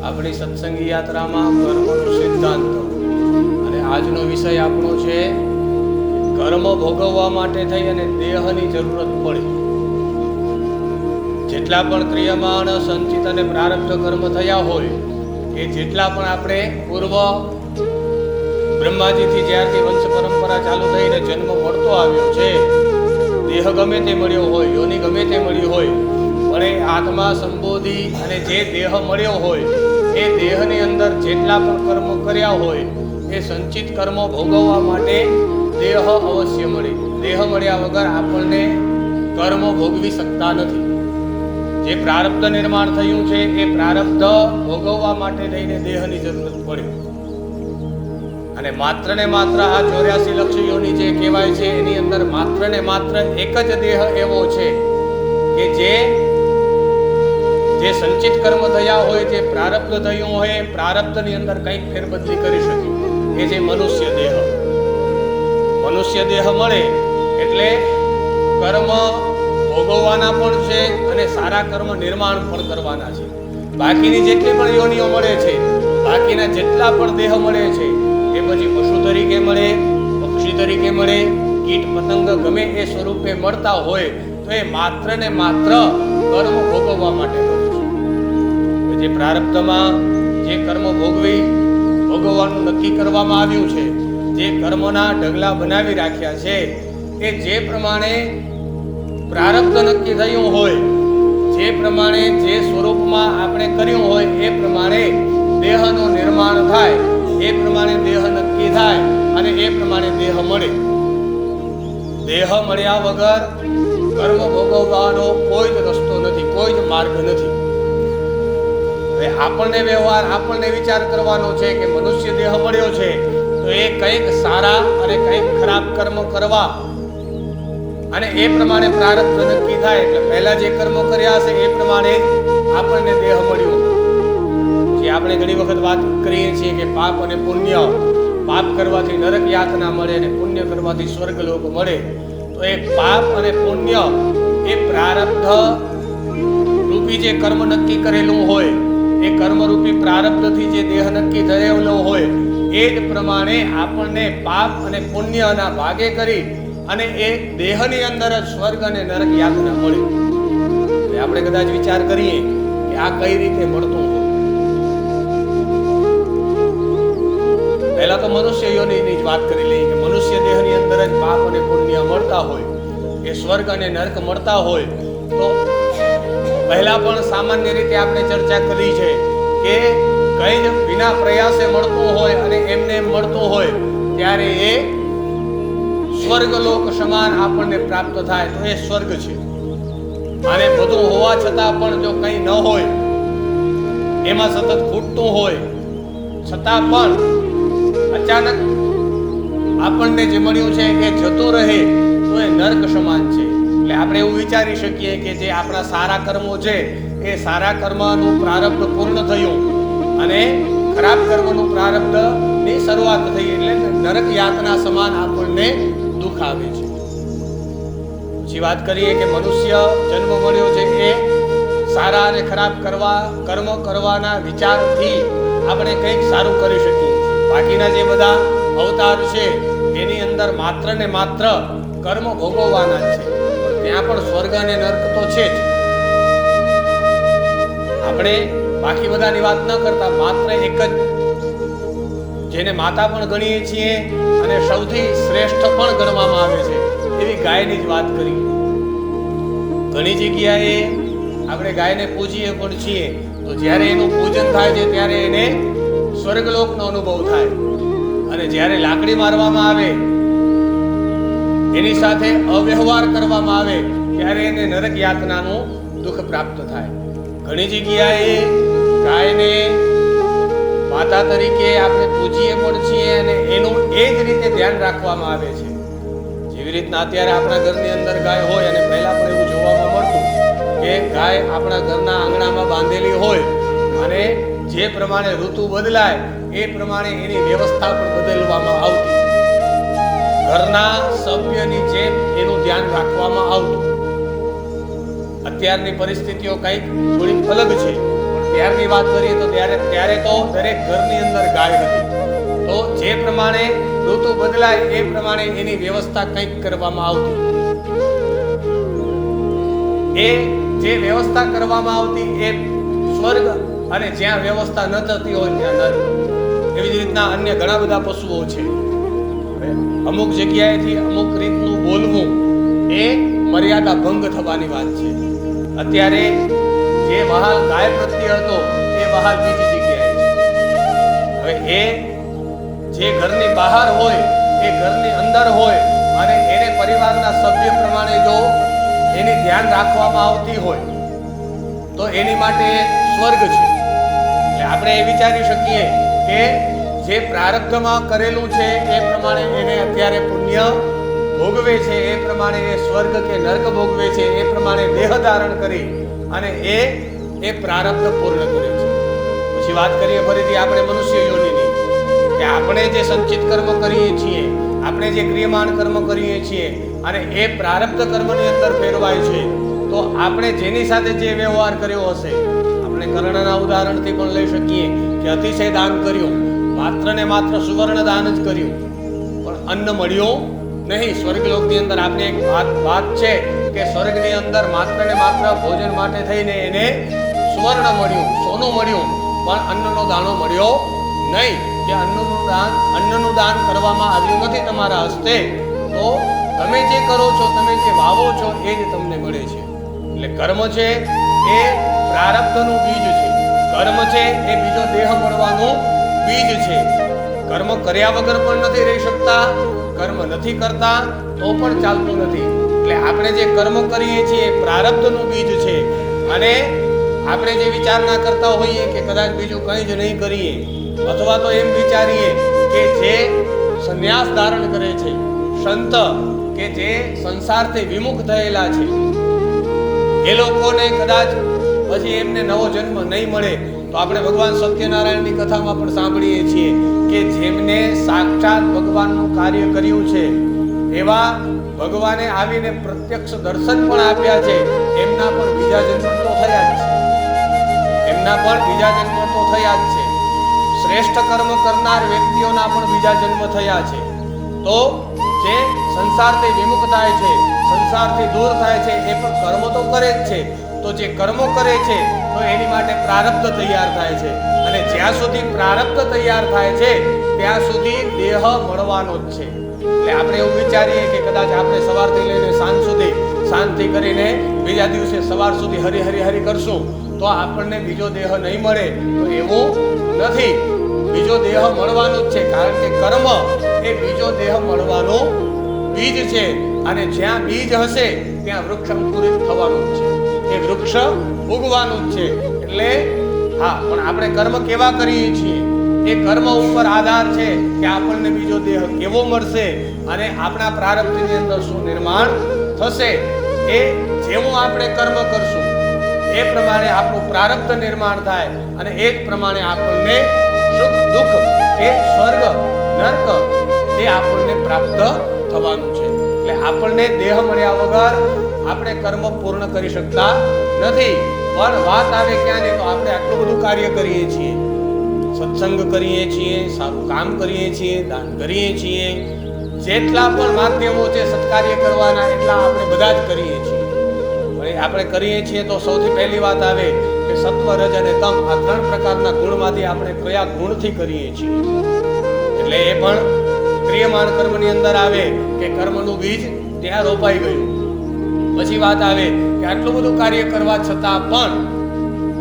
આપણી સત્સંગી યાત્રામાં કર્મનો સિદ્ધાંત, અને આજનો વિષય આપણો છે કર્મ ભોગવવા માટે થઈ અને દેહની જરૂરત પડે. જેટલા પણ ક્રિયમાણ સંચિત અને પ્રારબ્ધ કર્મ થયા હોય એ જેટલા પણ આપણે પૂર્વ બ્રહ્માજીથી જ્યારથી વંશ પરંપરા ચાલુ થઈને જન્મ મળતો આવ્યો છે, દેહ ગમે તે મળ્યો હોય, યોનિ ગમે તે મળી હોય, પણ એ આત્મા સંબોધી અને જે દેહ મળ્યો હોય એ દેહની અંદર જેટલા પણ કર્મ કર્યા હોય એ સંચિત કર્મો ભોગવવા માટે દેહ અવશ્ય મળે. દેહ મળ્યા વગર આપણને કર્મ ભોગવી શકતા નથી. જે પ્રારબ્ધ નિર્માણ થયું છે એ પ્રારબ્ધ ભોગવવા માટે થઈને દેહની જરૂરત પડે. અને માત્ર ને માત્ર આ 84 લક્ષ યોનિ જે કહેવાય છે એની અંદર માત્ર ને માત્ર એક જ દેહ એવો છે કે જે સંચિત કર્મ થયા હોય, જે પ્રારબ્ધ થયું હોય, પ્રારબ્ધની અંદર કંઈક ફેરબદલી કરી શકે, એ જે મનુષ્ય દેહ. મનુષ્ય દેહ મળે એટલે કર્મ ભોગવવાના પણ છે અને સારા કર્મ નિર્માણ પણ કરવાના છે. બાકીની જેટલી પણ યોનિઓ મળે છે, બાકીના જેટલા પણ દેહ મળે છે એ પછી પશુ તરીકે મળે, પક્ષી તરીકે મળે, કીટ પતંગ ગમે એ સ્વરૂપે મળતા હોય તો એ માત્ર ને માત્ર કર્મ ભોગવવા માટે મળે છે. જે પ્રારબ્ધમાં જે કર્મ ભોગવવાનું નક્કી કરવામાં આવ્યું છે, જે કર્મના ઢગલા બનાવી રાખ્યા છે, એ જે પ્રમાણે પ્રારબ્ધ નક્કી થયું હોય, જે પ્રમાણે જે સ્વરૂપમાં આપણે કર્યું હોય એ પ્રમાણે દેહનું નિર્માણ થાય, એ પ્રમાણે દેહ નક્કી થાય અને એ પ્રમાણે દેહ મળે. દેહ મળ્યા વગર કર્મ ભોગવવાનો કોઈ જ રસ્તો નથી, કોઈ જ માર્ગ નથી. હવે આપણને વિચાર કરવાનો છે કે મનુષ્ય દેહ મળ્યો છે તો એ કંઈક સારા અને કંઈક ખરાબ કર્મ કરવા અને એ પ્રમાણે પ્રારબ્ધ નક્કી થાય. એટલે પહેલા જે કર્મો કર્યા હશે એ પ્રમાણે આપણને દેહ મળ્યો. જે આપણે ઘણી વખત વાત કરીએ છીએ કે પાપ અને પુણ્ય, પાપ કરવાથી નરક યાતના મળે અને પુણ્ય કરવાથી સ્વર્ગલોક મળે. તો એ પાપ અને પુણ્ય એ પ્રારબ્ધ રૂપી જે કર્મ નક્કી કરેલું હોય, એ કર્મરૂપી પ્રારબ્ધથી જે દેહ નક્કી થયેલો હોય એ જ પ્રમાણે આપણને પાપ અને પુણ્યના ભાગે કરી અને એ દેહની અંદર જ સ્વર્ગ અને નરક યાતના મળે. આપણે કદાચ વિચાર કરીએ કે આ કઈ રીતે મળતું હોય. પહેલા તો મનુષ્ય યોનિની જ વાત કરી લઈએ કે મનુષ્ય દેહની અંદર જ પાપ અને પુણ્ય મળતા હોય, એ સ્વર્ગ અને નરક મળતા હોય. તો પહેલા પણ સામાન્ય રીતે આપણે ચર્ચા કરી છે કે કંઈ જ વિના પ્રયાસે મળતું હોય અને એમને મળતું હોય ત્યારે એ સ્વર્ગલોક સમાન આપણને પ્રાપ્ત થાય તો એ સ્વર્ગ છે. અને બધું હોવા છતાં પણ જો કંઈ ન હોય, એમાં સતત ખૂટતું હોય છતાં પણ અચાનક આપણને જે મળ્યું છે એ જતું રહે તો એ નર્ક સમાન છે. એટલે આપણે એવું વિચારી શકીએ કે જે આપણા સારા કર્મો છે એ સારા કર્મનું પ્રારબ્ધ પૂર્ણ થયું અને ખરાબ કર્મનું પ્રારબ્ધની શરૂઆત થઈ એટલે નરક યાતના સમાન આપણને દુઃખ આવે છે. પછી વાત કરીએ કે મનુષ્ય જન્મ મળ્યો છે એ સારા અને ખરાબ કર્મ કરવાના વિચારથી આપણે કંઈક સારું કરી શકીએ. બાકીના જે બધા અવતાર છે એની અંદર માત્ર ને માત્ર કર્મ ભોગવવાના જ છે, પણ ત્યાં પણ સ્વર્ગ અને નર્ક તો છે જ. આપણે બાકી બધાની વાત ન કરતા માત્ર એક જ, જેને માતા પણ ગણીએ છીએ અને સૌથી શ્રેષ્ઠ પણ ગણવામાં આવે છે એવી ગાયની જ વાત કરી. ઘણી જગ્યાએ આપણે ગાયને પૂજીએ પણ છીએ, તો જ્યારે એનું પૂજન થાય છે ત્યારે એને સ્વર્ગલોકનો અનુભવ થાય, અને જ્યારે લાકડી મારવામાં આવે, એની સાથે અવ્યવહાર કરવામાં આવે ત્યારે એને નરક યાતનાનું દુઃખ પ્રાપ્ત થાય. ઘણી જગ્યાએ ગાયને માતા તરીકે આપણે પૂજીએ પણ છીએ અને એનું એ જ રીતે ધ્યાન રાખવામાં આવે છે. જેવી રીતના અત્યારે આપણા ઘરની અંદર ગાય હોય અને પહેલા પણ એવું જોવામાં મળતું કે ગાય આપણા ઘરના આંગણામાં બાંધેલી હોય અને જે પ્રમાણે ઋતુ બદલાય એ પ્રમાણે એની વ્યવસ્થા પણ બદલવામાં આવતી. ઘરના સભ્યની જેમ એનું ધ્યાન રાખવામાં આવતું. અત્યારની પરિસ્થિતિઓ કંઈક થોડીક અલગ છે, પણ ત્યારની વાત કરીએ તો ત્યારે તો દરેક ઘરની અંદર ગાય હતી. તો જે પ્રમાણે ઋતુ બદલાય એ પ્રમાણે એની વ્યવસ્થા કંઈક કરવામાં આવતી. એ જે વ્યવસ્થા કરવામાં આવતી એ સ્વર્ગ, અને જ્યાં વ્યવસ્થા ન થતી હોય ત્યાં નર્ક. એવી જ રીતના અન્ય ઘણા બધા પશુઓ છે. અમુક જગ્યાએથી અમુક રીતનું બોલવું એ મર્યાદા ભંગ થવાની વાત છે. અત્યારે જે વહાલ ગાય પ્રત્યે હતો એ વહાલ બીજી જગ્યાએ છે. હવે એ જે ઘરની બહાર હોય એ ઘરની અંદર હોય અને એને પરિવારના સભ્ય પ્રમાણે જો એની ધ્યાન રાખવામાં આવતી હોય તો એની માટે સ્વર્ગ છે. એટલે આપણે એ વિચારી શકીએ કે જે પ્રારબ્ધમાં કરેલું છે એ પ્રમાણે એને અત્યારે પુણ્ય ભોગવે છે, એ પ્રમાણે એ સ્વર્ગ કે નર્ક ભોગવે છે, એ પ્રમાણે દેહ ધારણ કરી અને એ પ્રારબ્ધ પૂર્ણ કરે છે. પછી વાત કરીએ ફરીથી આપણે મનુષ્ય યોનિની, કે આપણે જે સંચિત કર્મ કરીએ છીએ, આપણે જે ક્રિયમાન કર્મ કરીએ છીએ અને એ પ્રારબ્ધ કર્મની અંદર ફેરવાય છે, તો આપણે જેની સાથે જે વ્યવહાર કર્યો હશે, આપણે કર્ણના ઉદાહરણથી પણ લઈ શકીએ કે અતિશય દાન કર્યું, માત્ર ને માત્ર સુવર્ણ દાન જ કર્યું, પણ અન્ન મળ્યું નહીં. સ્વર્ગલોકની અંદર આપણે એક વાત છે કે સ્વર્ગની અંદર માત્ર ને માત્ર ભોજન માટે થઈને એને સુવર્ણ મળ્યું, સોનું મળ્યું, પણ અન્નનો દાણો મળ્યો નહીં. કે અન્નનું દાન કરવામાં આવ્યું નથી તમારા હસ્તે, તો તમે જે કરો છો, તમે જે વાવો છો એ જ તમને મળે છે. એટલે કર્મ છે એ પ્રારબ્ધનું બીજ છે. કર્મ છે એ બીજો દેહ મળવાનું બીજ છે. કર્મ કર્યા વગર પણ નથી રહી શકતા, કર્મ નથી કરતા તો પણ ચાલતું નથી. એટલે આપણે જે કર્મ કરીએ છીએ પ્રારબ્ધનું બીજ છે. અને આપણે જે વિચારણા કરતા હોઈએ કે કદાચ બીજું કંઈ જ નહીં કરીએ, અથવા તો એમ વિચારીએ કે જે સંન્યાસ ધારણ કરે છે, સંત કે જે સંસારથી વિમુખ થયેલા છે, એ લોકોને કદાચ પછી એમને નવો જન્મ નહીં મળે, તો આપણે ભગવાન સત્યનારાયણની કથામાં પણ સાંભળીએ છીએ કે જેમને સાક્ષાત ભગવાનનું કાર્ય કર્યું છે, એવા ભગવાને આવીને પ્રત્યક્ષ દર્શન પણ આપ્યા છે, એમના પણ બીજા જન્મ તો થયા જ છે. એમના પણ બીજા જન્મ તો થયા જ છે. શ્રેષ્ઠ કર્મ કરનાર વ્યક્તિઓના પણ બીજા જન્મ થયા છે. તો જે સંસારથી વિમુખ થાય છે, સંસારથી દૂર થાય છે, એ પણ કર્મ તો કરે જ છે. તો જે કર્મો કરે છે તો એની માટે પ્રારબ્ધ તૈયાર થાય છે. અને જ્યાં સુધી પ્રારબ્ધ તૈયાર થાય છે ત્યાં સુધી દેહ મળવાનો જ છે. એટલે આપણે એવું વિચારીએ કે કદાચ આપણે સવારથી લઈને સાંજ સુધી શાંતિ કરીને બીજા દિવસે સવાર સુધી હરી હરી હરી કરશું તો આપણને બીજો દેહ નહીં મળે, તો એવું નથી. બીજો દેહ મળવાનો જ છે, કારણ કે કર્મ એ બીજો દેહ મળવાનો બીજ છે. અને જ્યાં બીજ હશે ત્યાં વૃક્ષ અંકુરિત થવાનું જ છે, એ વૃક્ષ ઉગવાનું જ છે. એટલે હા, પણ આપણે કર્મ કેવા કરીએ છીએ એ કર્મ ઉપર આધાર છે કે આપણને બીજો દેહ કેવો મળશે અને આપણા પ્રારબ્ધની અંદર શું નિર્માણ થશે. એ જેવું આપણે કર્મ કરશું એ પ્રમાણે આપણું પ્રારબ્ધ નિર્માણ થાય અને એ જ પ્રમાણે આપણને સુખ દુઃખ કે સ્વર્ગ નર્ક એ આપણને પ્રાપ્ત થવાનું છે. એટલે આપણને દેહ મળ્યા વગર આપણે કર્મ પૂર્ણ કરી શકતા નથી. પણ વાત આવે ક્યાં, તો આપણે આટલું બધું કાર્ય કરીએ છીએ, સત્સંગ કરીએ છીએ, સારું કામ કરીએ છીએ, દાન કરીએ છીએ, જેટલા પણ માધ્યમો છે સત્કાર્ય કરવાના એટલા આપણે બધા જ કરીએ છીએ. પણ આપણે કરીએ છીએ તો સૌથી પહેલી વાત આવે કે સત્વ રજ અને તમ આ ત્રણ પ્રકારના ગુણમાંથી આપણે કયા ગુણથી કરીએ છીએ. એટલે એ પણ ક્રિયમાન કર્મની અંદર આવે કે કર્મનું બીજ ત્યાં રોપાઈ ગયું. પછી વાત આવે કે આટલું બધું કાર્ય કરવા છતાં પણ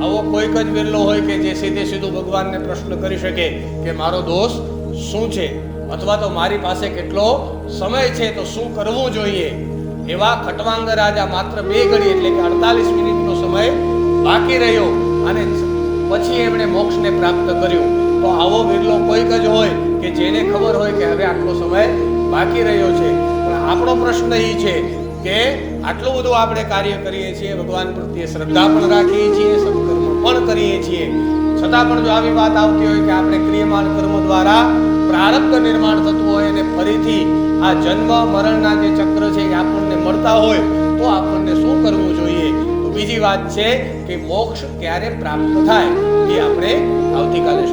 આવો કોઈક જ વિરલો હોય કે જે સીધે સીધું ભગવાનને પ્રશ્ન કરી શકે કે મારો દોષ શું છે, અથવા તો મારી પાસે કેટલો સમય છે, તો શું કરવું જોઈએ. એવા ખટવાંગ રાજા માત્ર 2 ઘડી એટલે કે 48 મિનિટનો સમય બાકી રહ્યો અને પછી એમણે મોક્ષને પ્રાપ્ત કર્યું. તો આવો વિરલો કોઈક જ હોય કે જેને ખબર હોય કે હવે આટલો સમય બાકી રહ્યો છે. પણ આપણો પ્રશ્ન એ છે કે આટલું બધું આપણે કાર્ય કરીએ છીએ, ભગવાન પ્રત્યે શ્રદ્ધા પણ રાખીએ છીએ, સત્કર્મ પણ કરીએ છીએ, છતાં પણ જો આવી વાત આવતી હોય કે આપણે ક્રિયમાન કર્મ દ્વારા પ્રારબ્ધ નિર્માણ થતું હોય અને ફરીથી આ જન્મ મરણના જે ચક્ર છે એ આપણને મળતા હોય તો આપણને શું કરવું જોઈએ. તો બીજી વાત છે કે મોક્ષ ક્યારે પ્રાપ્ત થાય એ આપણે આવતીકાલે